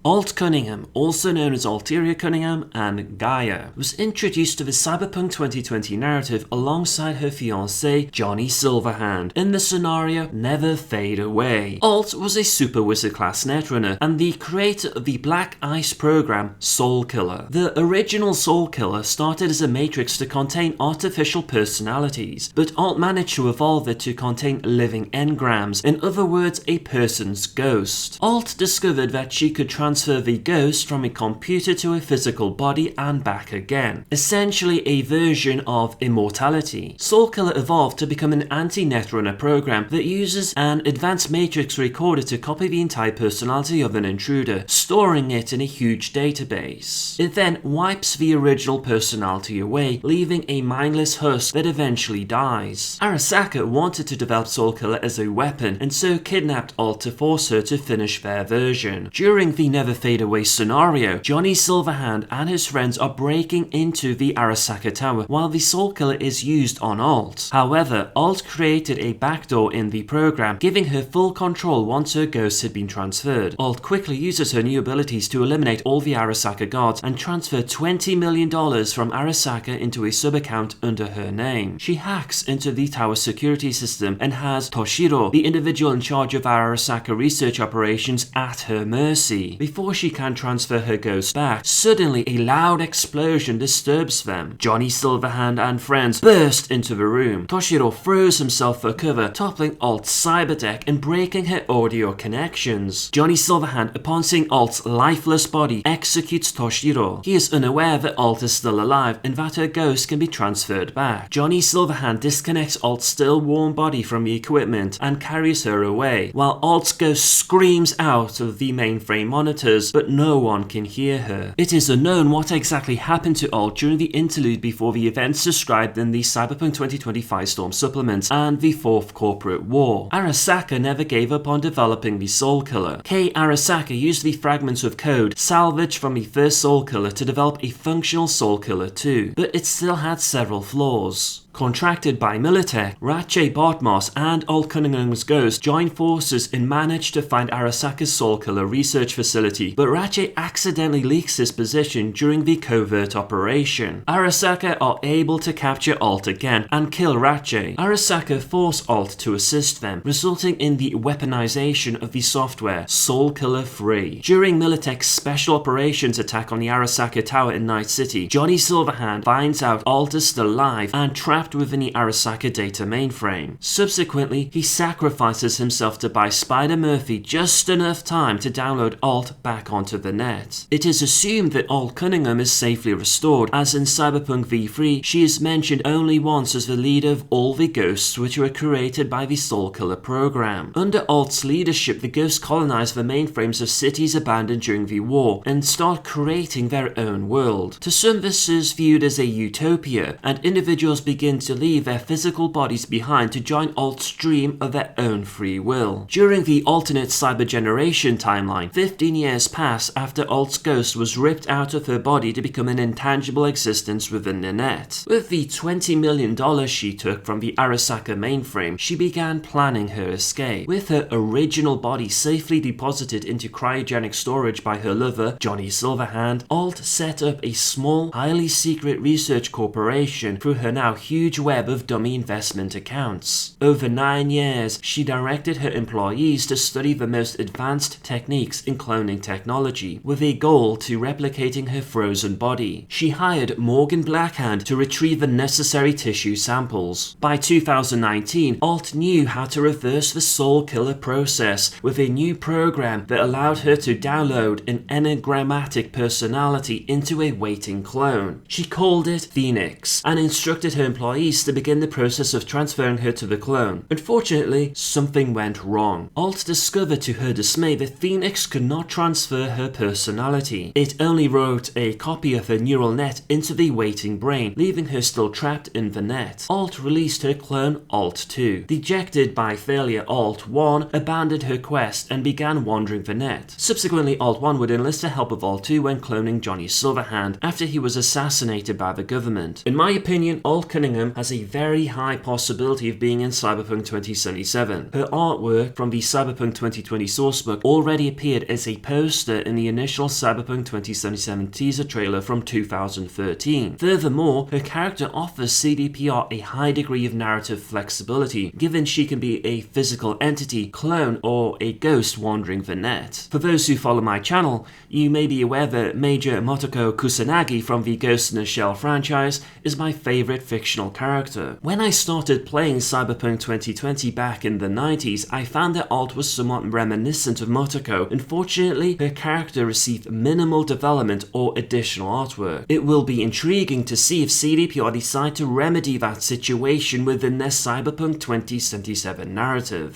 Alt Cunningham, also known as Ulterior Cunningham and Gaia, was introduced to the Cyberpunk 2020 narrative alongside her fiancé Johnny Silverhand in the scenario Never Fade Away. Alt was a Super Wizard class netrunner and the creator of the Black Ice program Soulkiller. The original Soulkiller started as a matrix to contain artificial personalities, but Alt managed to evolve it to contain living engrams, in other words, a person's ghost. Alt discovered that she could transfer the ghost from a computer to a physical body and back again, essentially a version of immortality. Soulkiller evolved to become an anti-netrunner program that uses an advanced matrix recorder to copy the entire personality of an intruder, storing it in a huge database. It then wipes the original personality away, leaving a mindless husk that eventually dies. Arasaka wanted to develop Soulkiller as a weapon, and so kidnapped Alt to force her to finish their version. During the Never Fade Away scenario, Johnny Silverhand and his friends are breaking into the Arasaka Tower while the Soulkiller is used on Alt. However, Alt created a backdoor in the program, giving her full control once her ghost had been transferred. Alt quickly uses her new abilities to eliminate all the Arasaka guards and transfer $20 million from Arasaka into a sub-account under her name. She hacks into the tower security system and has Toshiro, the individual in charge of Arasaka research operations, at her mercy. Before she can transfer her ghost back, suddenly a loud explosion disturbs them. Johnny Silverhand and friends burst into the room. Toshiro throws himself for cover, toppling Alt's cyberdeck and breaking her audio connections. Johnny Silverhand, upon seeing Alt's lifeless body, executes Toshiro. He is unaware that Alt is still alive and that her ghost can be transferred back. Johnny Silverhand disconnects Alt's still warm body from the equipment and carries her away, while Alt's ghost screams out of the mainframe monitors, but no one can hear her. It is unknown what exactly happened to Alt during the interlude before the events described in the Cyberpunk 2025 Storm supplements and the Fourth Corporate War. Arasaka never gave up on developing the Soulkiller. Kei Arasaka used the fragments of code salvaged from the first Soulkiller to develop a functional Soulkiller 2, but it still had several flaws. Contracted by Militech, Ratche Bartmoss and Alt Cunningham's ghost joined forces and managed to find Arasaka's Soulkiller research facility, but Ratche accidentally leaks his position during the covert operation. Arasaka are able to capture Alt again and kill Ratche. Arasaka force Alt to assist them, resulting in the weaponization of the software Soulkiller 3. During Militech's special operations attack on the Arasaka Tower in Night City, Johnny Silverhand finds out Alt is still alive and trapped within the Arasaka data mainframe. Subsequently, he sacrifices himself to buy Spider Murphy just enough time to download Alt back onto the net. It is assumed that Alt Cunningham is safely restored, as in Cyberpunk v3 she is mentioned only once as the leader of all the ghosts which were created by the Soulkiller program. Under Alt's leadership, the ghosts colonize the mainframes of cities abandoned during the war and start creating their own world. To some, this is viewed as a utopia, and individuals begin to leave their physical bodies behind to join Alt's dream of their own free will. During the alternate cyber generation timeline, 15 years pass after Alt's ghost was ripped out of her body to become an intangible existence within the net. With the $20 million she took from the Arasaka mainframe, she began planning her escape. With her original body safely deposited into cryogenic storage by her lover, Johnny Silverhand, Alt set up a small, highly secret research corporation through her now huge web of dummy investment accounts. Over 9 years, she directed her employees to study the most advanced techniques in cloning technology, with a goal to replicating her frozen body. She hired Morgan Blackhand to retrieve the necessary tissue samples. By 2019, Alt knew how to reverse the Soulkiller process with a new program that allowed her to download an enigmatic personality into a waiting clone. She called it Phoenix and instructed her employees to begin the process of transferring her to the clone. Unfortunately, something went wrong. Alt discovered to her dismay that Phoenix could not transfer her personality. It only wrote a copy of her neural net into the waiting brain, leaving her still trapped in the net. Alt released her clone Alt 2. Dejected by failure, Alt 1 abandoned her quest and began wandering the net. Subsequently, Alt 1 would enlist the help of Alt 2 when cloning Johnny Silverhand after he was assassinated by the government. In my opinion, Alt Cunningham Cunningham has a very high possibility of being in Cyberpunk 2077. Her artwork from the Cyberpunk 2020 sourcebook already appeared as a poster in the initial Cyberpunk 2077 teaser trailer from 2013. Furthermore, her character offers CDPR a high degree of narrative flexibility, given she can be a physical entity, clone, or a ghost wandering the net. For those who follow my channel, you may be aware that Major Motoko Kusanagi from the Ghost in the Shell franchise is my favorite fictional character. When I started playing Cyberpunk 2020 back in the 90s, I found that art was somewhat reminiscent of Motoko. Unfortunately, her character received minimal development or additional artwork. It will be intriguing to see if CDPR decide to remedy that situation within their Cyberpunk 2077 narrative.